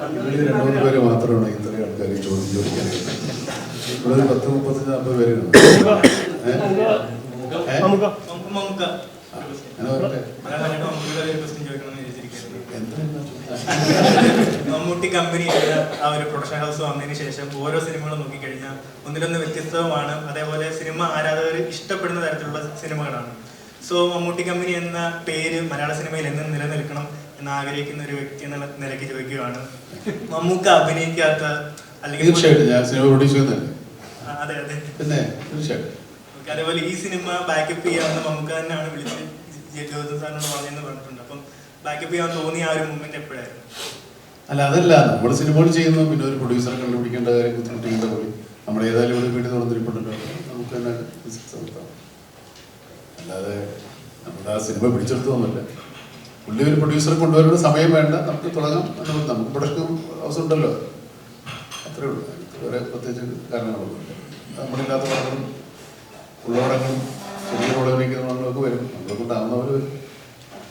2-3 പേര് മാത്രമാണ് ഇത്രയും ആൾക്കാർ ചോദ്യം ചോദിക്കാനായിട്ട്. ഇവിടെ 10-30-40 പേരുണ്ട്. മമ്മൂട്ടി കമ്പനിയുടെ ആ ഒരു പ്രൊഡക്ഷൻ ഹൗസ് വന്നതിന് ശേഷം ഓരോ സിനിമകളും നോക്കിക്കഴിഞ്ഞാൽ ഒന്നിലൊന്ന് വ്യത്യസ്തവുമാണ്. അതേപോലെ സിനിമ ആരാധകർ ഇഷ്ടപ്പെടുന്ന തരത്തിലുള്ള സിനിമകളാണ്. സോ മമ്മൂട്ടി കമ്പനി എന്ന പേര് മലയാള സിനിമയിൽ എന്നും നിലനിൽക്കണം എന്ന് ആഗ്രഹിക്കുന്ന ഒരു വ്യക്തി എന്നുള്ള നിലയ്ക്ക് ചോദിക്കുകയാണ്. മമ്മൂക്ക അഭിനയിക്കാത്ത അല്ലെങ്കിൽ തീർച്ചയായിട്ടും ഞാൻ സിനിമ പ്രൊഡ്യൂസ് ചെയ്യുന്നതല്ലേ. അതെ അതെ പിന്നെ തീർച്ചയായിട്ടും അതേപോലെ ഈ സിനിമ ബാക്കപ്പ് ചെയ്യാമെന്ന് മമ്മൂക്ക തന്നെയാണ് വിളിച്ച് ജ്യോതി സാറിനോട് പറഞ്ഞെന്ന് പറഞ്ഞിട്ടുണ്ട്. അപ്പം ബാക്കപ്പ് ചെയ്യാൻ തോന്നിയ ആ ഒരു മൂവ്മെന്റ് എപ്പോഴായിരുന്നു? അല്ല, അതല്ല നമ്മൾ സിനിമകൾ ചെയ്യുന്നു. പിന്നെ ഒരു പ്രൊഡ്യൂസറെ കണ്ടുപിടിക്കേണ്ട കാര്യം ബുദ്ധിമുട്ടിക്കേണ്ട പോലെ നമ്മൾ ഏതായാലും ഇവിടെ വീട്ടിൽ തുറന്നിരിപ്പുണ്ടല്ലോ, നമുക്ക് തന്നെ നടത്താം. അല്ലാതെ നമ്മുടെ ആ സിനിമ പിടിച്ചെടുത്തൊന്നുമില്ല. പുള്ളി ഒരു പ്രൊഡ്യൂസറെ കൊണ്ടുവരേണ്ട സമയം വേണ്ട, നമുക്ക് തുടങ്ങാം. നമുക്ക് പ്രൊഡക്ഷൻ ഹൗസ് ഉണ്ടല്ലോ, അത്രേ ഉള്ളൂ. വേറെ പ്രത്യേകിച്ച് കാരണങ്ങളൊന്നുമില്ല. നമ്മളില്ലാത്ത പടങ്ങളും ഉള്ള പടങ്ങളും ചെറിയ പടം വയ്ക്കുന്ന പടങ്ങളൊക്കെ വരും. നമ്മളെ കൊണ്ടാവുന്നവർ വരും.